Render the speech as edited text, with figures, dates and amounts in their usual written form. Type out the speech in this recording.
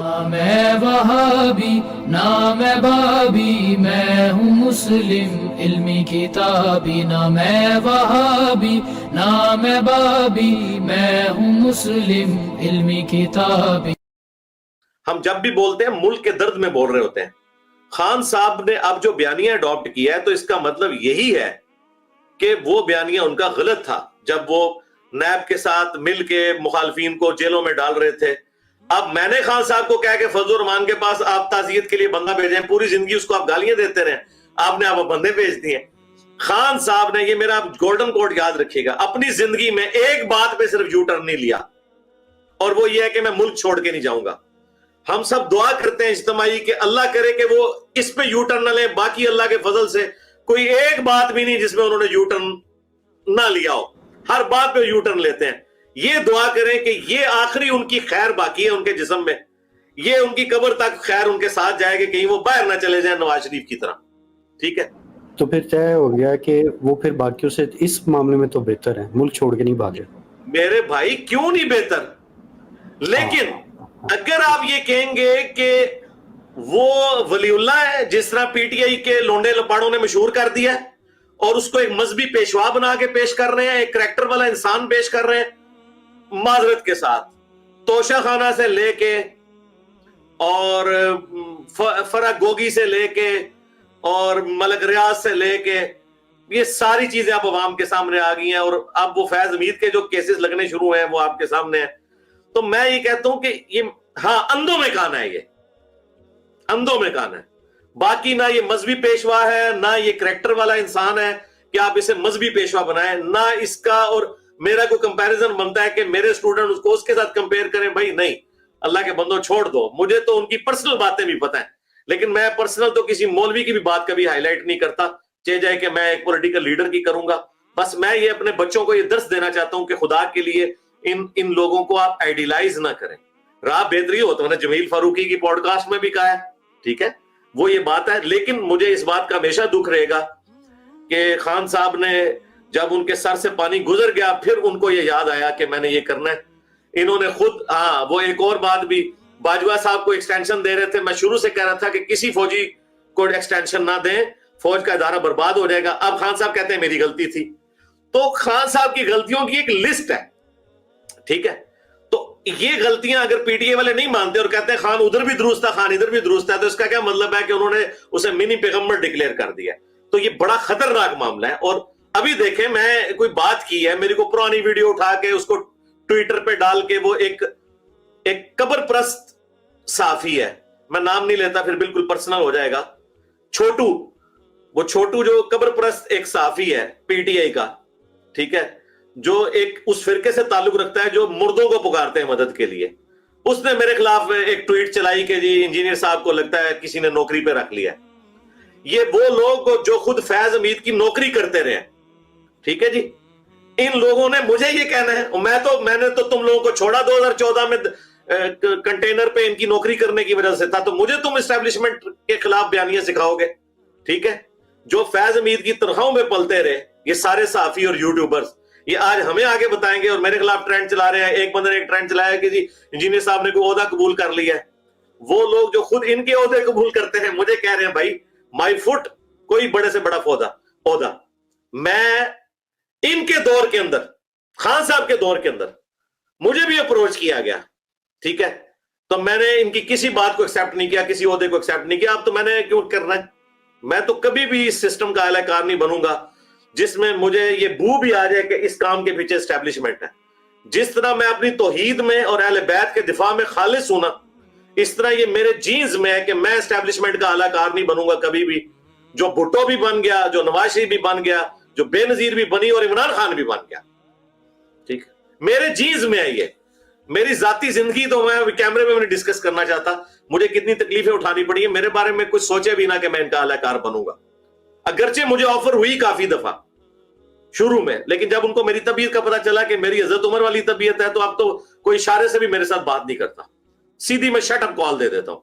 میں وہابی نہ میں بابی، میں ہوں مسلم علمی کتابی، نہ میں وہابی نہ میں بابی، میں ہوں مسلم علمی کتابی۔ ہم جب بھی بولتے ہیں ملک کے درد میں بول رہے ہوتے ہیں۔ خان صاحب نے اب جو بیانیہ اڈاپٹ کیا ہے تو اس کا مطلب یہی ہے کہ وہ بیانیہ ان کا غلط تھا جب وہ نیب کے ساتھ مل کے مخالفین کو جیلوں میں ڈال رہے تھے۔ اب میں نے خان صاحب کو کہا کہ فضل الرحمان کے پاس آپ تعزیت کے لیے بندہ بھیجیں، پوری زندگی اس کو آپ گالیاں دیتے رہے، آپ نے آپ بندے بھیج دیے۔ خان صاحب نے، یہ میرا گولڈن کوڈ یاد رکھیے گا، اپنی زندگی میں ایک بات پہ صرف یو ٹرن نہیں لیا، اور وہ یہ ہے کہ میں ملک چھوڑ کے نہیں جاؤں گا۔ ہم سب دعا کرتے ہیں اجتماعی کہ اللہ کرے کہ وہ اس پہ یو ٹرن نہ لیں، باقی اللہ کے فضل سے کوئی ایک بات بھی نہیں جس میں انہوں نے یو ٹرن نہ لیا ہو، ہر بات پہ یو ٹرن لیتے ہیں۔ یہ دعا کریں کہ یہ آخری ان کی خیر باقی ہے ان کے جسم میں، یہ ان کی قبر تک خیر ان کے ساتھ جائے گی، کہیں وہ باہر نہ چلے جائیں نواز شریف کی طرح۔ ٹھیک ہے، تو پھر طے ہو گیا کہ وہ پھر باقیوں سے اس معاملے میں تو بہتر ہے، ملک چھوڑ کے نہیں بھاگے۔ میرے بھائی کیوں نہیں بہتر؟ لیکن اگر آپ یہ کہیں گے کہ وہ ولی اللہ ہے جس طرح پی ٹی آئی کے لونڈے لپاڑوں نے مشہور کر دیا ہے، اور اس کو ایک مذہبی پیشوا بنا کے پیش کر رہے ہیں، ایک کریکٹر والا انسان پیش کر رہے ہیں، معذرت کے ساتھ توشہ خانہ سے لے کے اور فرح گوگی سے لے کے اور ملک ریاض سے لے کے یہ ساری چیزیں اب عوام کے سامنے آ گئی ہیں، اور اب وہ فیض حمید کے جو کیسز لگنے شروع ہیں وہ آپ کے سامنے ہیں۔ تو میں یہ کہتا ہوں کہ یہ ہاں اندھوں میں کانا ہے، یہ اندھوں میں کانا ہے، باقی نہ یہ مذہبی پیشوا ہے نہ یہ کریکٹر والا انسان ہے کہ آپ اسے مذہبی پیشوا بنائیں، نہ اس کا اور میرا کوئی کمپیریزن بنتا ہے کہ میرے اسٹوڈنٹ اس کو اس کے ساتھ کمپیئر کریں۔ بھائی نہیں، اللہ کے بندوں چھوڑ دو، مجھے تو ان کی پرسنل باتیں بھی پتہ ہیں، لیکن میں پرسنل تو کسی مولوی کی بھی بات کبھی ہائی لائٹ نہیں کرتا، چاہے جائے کہ میں ایک پولیٹیکل لیڈر کی کروں گا۔ بس میں یہ اپنے بچوں کو یہ درس دینا چاہتا ہوں کہ خدا کے لیے ان لوگوں کو آپ آئیڈیلائز نہ کریں۔ راہ بہتری ہو تو میں نے جمیل فاروقی کی پوڈ کاسٹ میں بھی کہا ہے، ٹھیک ہے، وہ یہ بات ہے، لیکن مجھے اس بات کا ہمیشہ دکھ رہے گا کہ خان صاحب نے جب ان کے سر سے پانی گزر گیا پھر ان کو یہ یاد آیا کہ میں نے یہ کرنا ہے۔ انہوں نے خود وہ ایک اور بات بھی، باجوہ صاحب کو ایکسٹینشن دے رہے تھے، میں شروع سے کہہ رہا تھا کہ کسی فوجی کو ایکسٹینشن نہ دیں، فوج کا ادارہ برباد ہو جائے گا۔ اب خان صاحب کہتے ہیں میری غلطی تھی، تو خان صاحب کی غلطیوں کی ایک لسٹ ہے، ٹھیک ہے، تو یہ غلطیاں اگر پی ٹی اے والے نہیں مانتے اور کہتے ہیں خان ادھر بھی درست تھا خان ادھر بھی درست ہے، تو اس کا کیا مطلب ہے کہ انہوں نے اسے منی پیغمبر ڈکلیئر کر دیا۔ تو یہ بڑا خطرناک معاملہ ہے۔ اور ابھی دیکھیں، میں کوئی بات کی ہے، میری کو پرانی ویڈیو اٹھا کے اس کو ٹویٹر پہ ڈال کے، وہ ایک قبر پرست صحافی ہے، میں نام نہیں لیتا پھر بالکل پرسنل ہو جائے گا، چھوٹو، وہ چھوٹو جو قبر پرست ایک صحافی ہے پی ٹی آئی کا، ٹھیک ہے، جو ایک اس فرقے سے تعلق رکھتا ہے جو مردوں کو پکارتے ہیں مدد کے لیے، اس نے میرے خلاف ایک ٹویٹ چلائی کہ جی انجینئر صاحب کو لگتا ہے کسی نے نوکری پہ رکھ لیا ہے۔ یہ وہ لوگ جو خود فیض حمید کی نوکری کرتے رہے، ٹھیک ہے جی، ان لوگوں نے مجھے یہ کہنا ہے، میں نے تو تم لوگوں کو چھوڑا 2014 میں کنٹینر پہ ان کی نوکری کرنے کی وجہ سے تھا، تو مجھے تم اسٹیبلشمنٹ کے خلاف بیانیاں سکھاؤ گے، ٹھیک ہے، جو فیض حمید کی تنخواہوں میں پلتے رہے یہ سارے صحافی اور یوٹیوبرز، یہ آج ہمیں آگے بتائیں گے اور میرے خلاف ٹرینڈ چلا رہے ہیں۔ ایک بندے نے ایک ٹرینڈ چلایا کہ جی انجینئر صاحب نے کوئی عہدہ قبول کر لیا ہے۔ وہ لوگ جو خود ان کے عہدے قبول کرتے ہیں مجھے کہہ رہے ہیں بھائی مائی فٹ، کوئی بڑے سے بڑا عہدہ۔ میں ان کے دور کے اندر، خان صاحب کے دور کے اندر مجھے بھی اپروچ کیا گیا، ٹھیک ہے، تو میں نے ان کی کسی بات کو ایکسیپٹ نہیں کیا، کسی عہدے کو ایکسیپٹ نہیں کیا۔ اب تو میں نے کیوں کرنا ہے؟ میں تو کبھی بھی اس سسٹم کا اہل کار نہیں بنوں گا جس میں مجھے یہ بو بھی آ جائے کہ اس کام کے پیچھے اسٹیبلشمنٹ ہے۔ جس طرح میں اپنی توحید میں اور اہل بیت کے دفاع میں خالص ہوں نا، اس طرح یہ میرے جینز میں ہے کہ میں اسٹیبلشمنٹ کا اعلی کار نہیں بنوں گا کبھی بھی۔ جو بھٹو بھی بن گیا، جو نواز شریف بھی بن گیا، جو بے نظیر بھی بنی اور عمران خان بھی بن گیا، ٹھیک، میرے جینز میں ہے یہ۔ میری ذاتی زندگی تو میں کیمرے میں نہیں ڈسکس کرنا چاہتا، مجھے کتنی تکلیفیں اٹھانی پڑی ہیں، میرے بارے میں کچھ سوچے بھی نہ کہ میں ان کا اعلی کار بنوں گا، اگرچہ مجھے آفر ہوئی کافی دفعہ شروع میں، لیکن جب ان کو میری طبیعت کا پتہ چلا کہ میری حضرت عمر والی طبیعت ہے تو اب تو کوئی اشارے سے بھی میرے ساتھ بات نہیں کرتا، سیدھی میں شٹ اپ کال دے دیتا ہوں۔